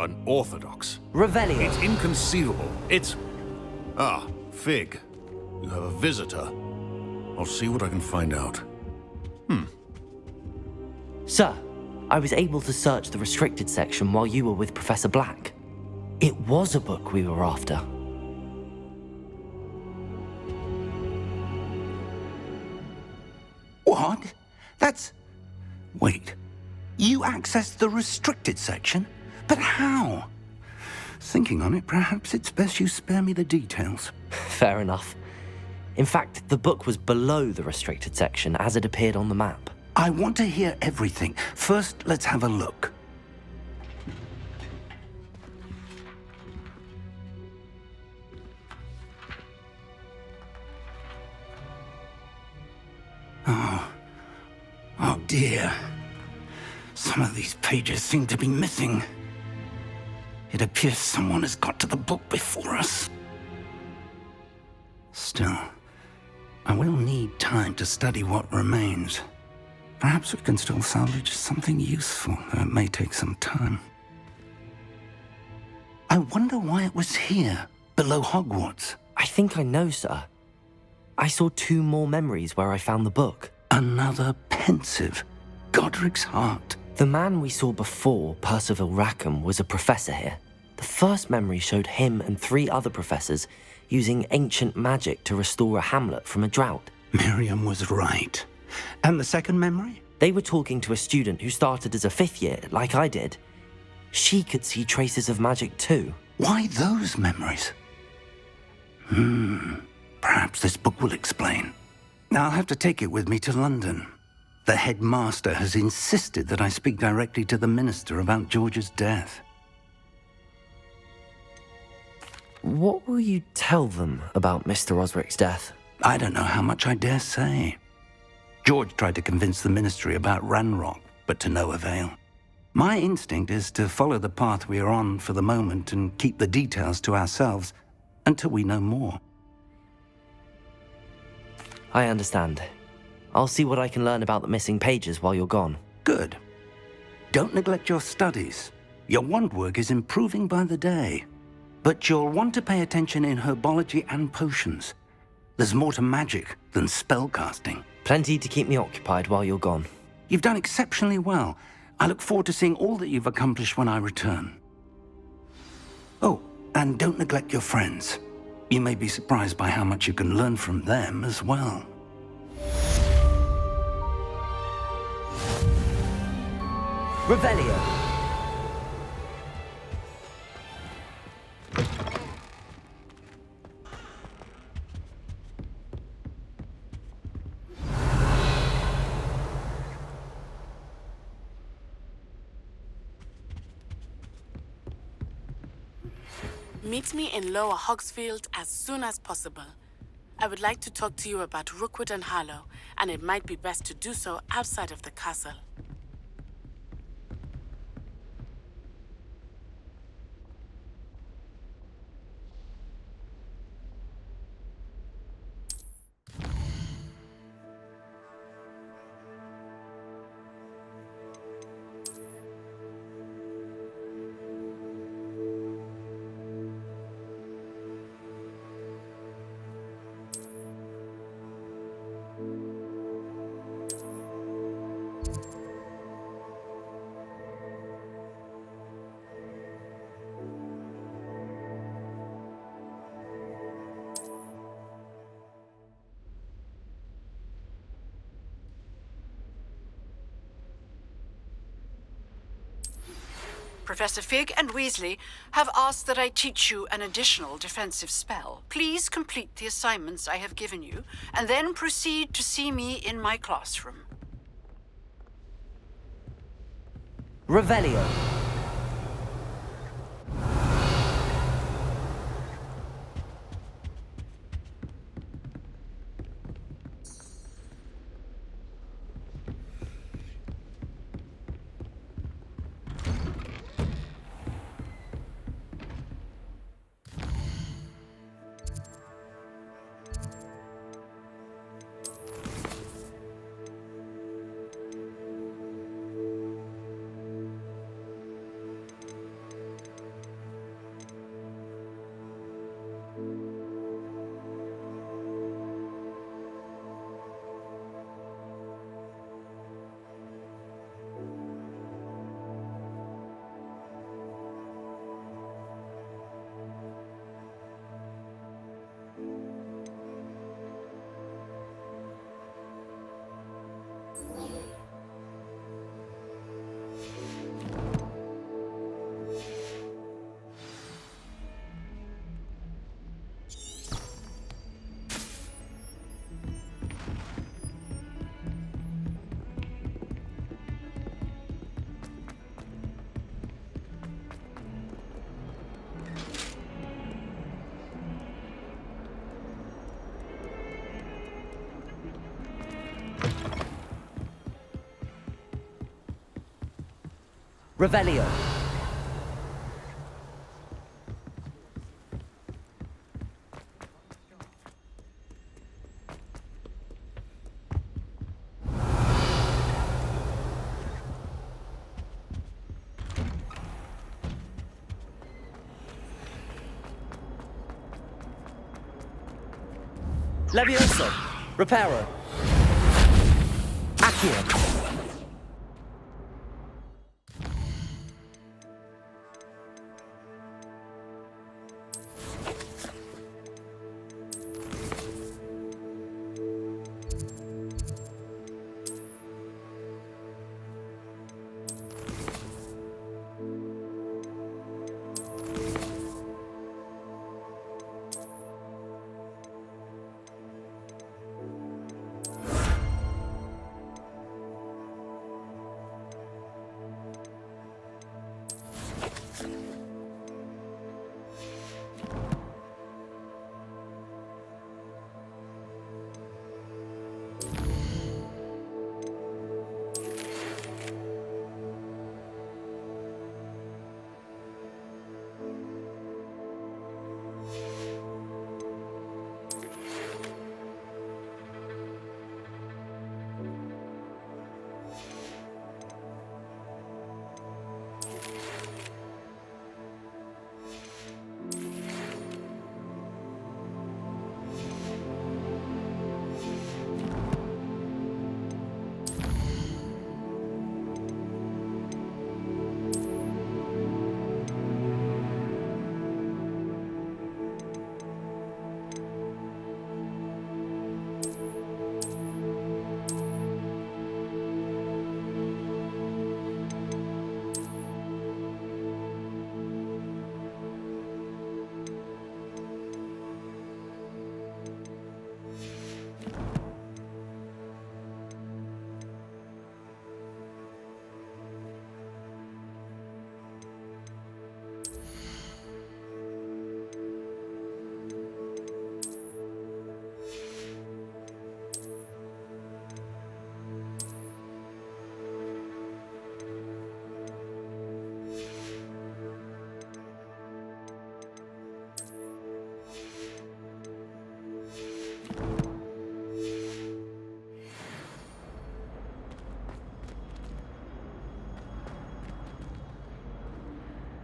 Unorthodox? Revelio. It's inconceivable. It's... Ah, Fig. You have a visitor. I'll see what I can find out. Sir, I was able to search the restricted section while you were with Professor Black. It was a book we were after. What? That's... Wait. You accessed the restricted section? But how? Thinking on it, perhaps it's best you spare me the details. Fair enough. In fact, the book was below the restricted section as it appeared on the map. I want to hear everything. First, let's have a look. Oh dear. Some of these pages seem to be missing. It appears someone has got to the book before us. Still, I will need time to study what remains. Perhaps we can still salvage something useful, though it may take some time. I wonder why it was here, below Hogwarts. I think I know, sir. I saw 2 more memories where I found the book. Another pensive. Godric's heart. The man we saw before, Percival Rackham, was a professor here. The first memory showed him and 3 other professors using ancient magic to restore a hamlet from a drought. Miriam was right. And the second memory? They were talking to a student who started as a 5th year, like I did. She could see traces of magic too. Why those memories? Perhaps this book will explain. I'll have to take it with me to London. The headmaster has insisted that I speak directly to the minister about George's death. What will you tell them about Mr. Osric's death? I don't know how much I dare say. George tried to convince the ministry about Ranrock, but to no avail. My instinct is to follow the path we are on for the moment and keep the details to ourselves until we know more. I understand. I'll see what I can learn about the missing pages while you're gone. Good. don't neglect your studies. Your wand work is improving by the day. But you'll want to pay attention in herbology and potions. There's more to magic than spellcasting. Plenty to keep me occupied while you're gone. You've done exceptionally well. I look forward to seeing all that you've accomplished when I return. Oh, and don't neglect your friends. You may be surprised by how much you can learn from them as well. Revelio. Meet me in Lower Hogsfield as soon as possible. I would like to talk to you about Rookwood and Harlow, and it might be best to do so outside of the castle. Professor Fig and Weasley have asked that I teach you an additional defensive spell. Please complete the assignments I have given you, and then proceed to see me in my classroom. Revelio. Revelio. Levioso. Reparo. Accio.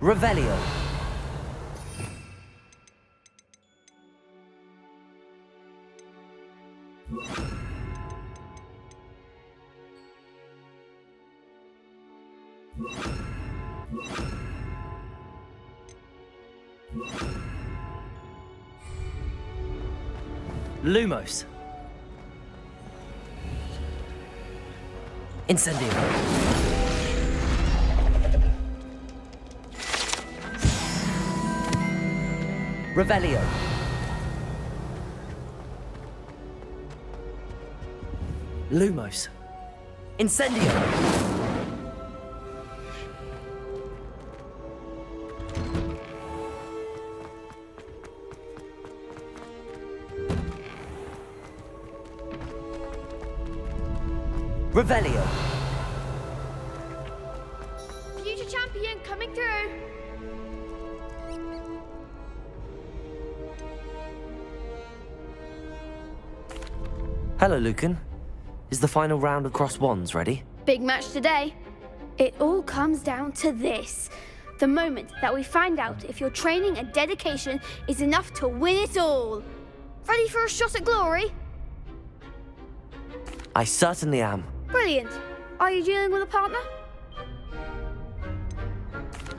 Revelio. Lumos. Incendio. Revelio. Lumos. Incendio. Revelio. Future champion coming through. Hello, Lucan. Is the final round of Cross Wands ready? Big match today. It all comes down to this. The moment that we find out if your training and dedication is enough to win it all. Ready for a shot at glory? I certainly am. Brilliant. Are you dealing with a partner?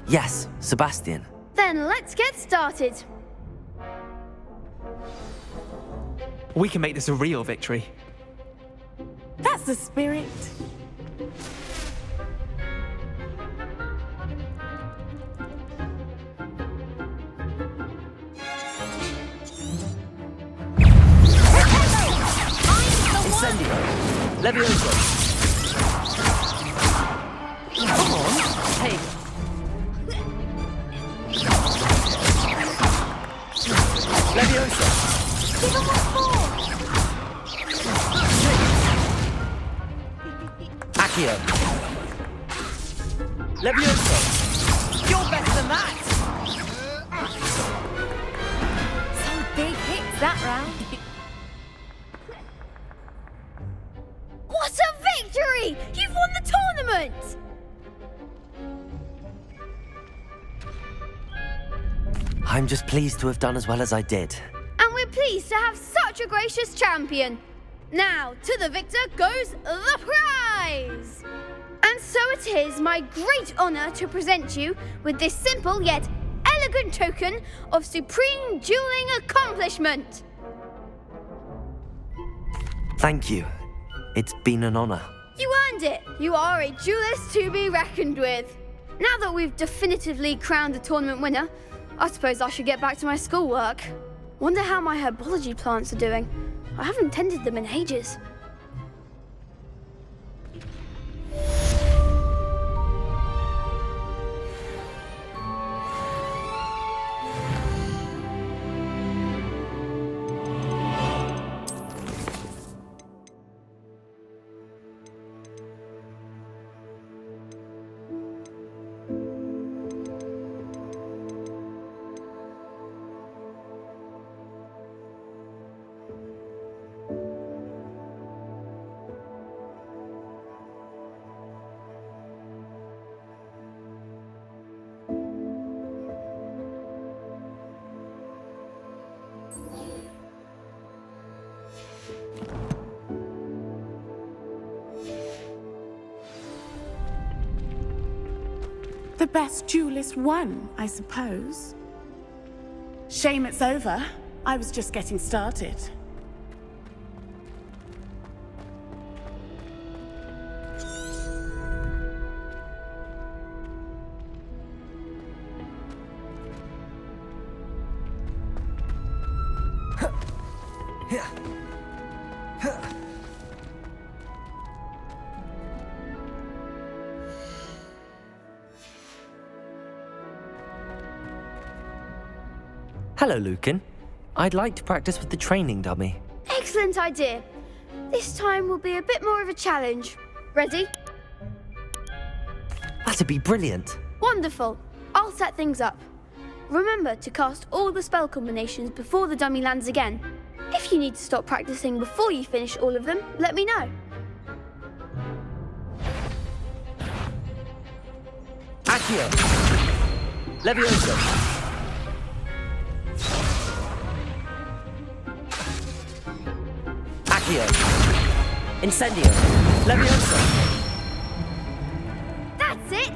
Yes, Sebastian. Then let's get started. We can make this a real victory. That's the spirit. Incendio. Levioso. Come on. Hey. Levioso. Give him what for? Accio. Levioso. You're better than that! Some big hits that round. What a victory! You've won the tournament! I'm just pleased to have done as well as I did. And we're pleased to have such a gracious champion. Now, to the victor goes the prize! And so it is my great honour to present you with this simple yet elegant token of supreme dueling accomplishment. Thank you. It's been an honour. You earned it. You are a duelist to be reckoned with. Now that we've definitively crowned the tournament winner, I suppose I should get back to my schoolwork. Wonder how my herbology plants are doing. I haven't tended them in ages. The best duelist won, I suppose. Shame it's over. I was just getting started. Hello, Lucan. I'd like to practice with the training dummy. Excellent idea. This time will be a bit more of a challenge. Ready? That'd be brilliant. Wonderful. I'll set things up. Remember to cast all the spell combinations before the dummy lands again. If you need to stop practicing before you finish all of them, let me know. Accio. Levioso. Accio. Incendio. Levioso. That's it!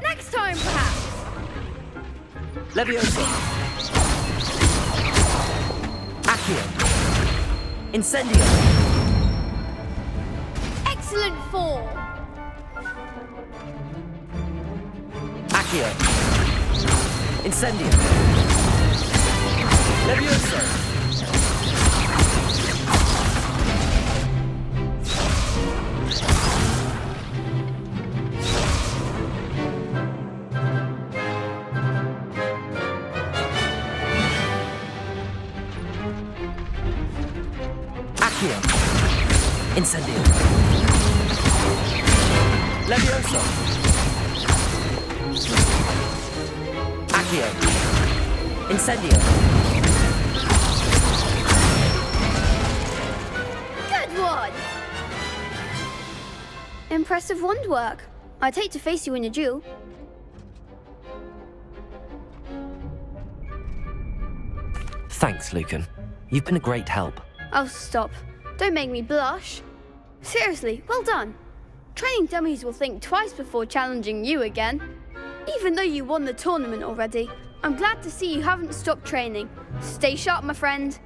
Next time, perhaps! Levioso. Accio. Incendio. Excellent fall! Accio. Incendio. Levioso. Accio. Incendio. Levioso. Accio. Incendio. Good one! Impressive wand work. I'd hate to face you in a duel. Thanks, Lucan. You've been a great help. Oh, stop. Don't make me blush. Seriously, well done. Training dummies will think twice before challenging you again. Even though you won the tournament already, I'm glad to see you haven't stopped training. Stay sharp, my friend.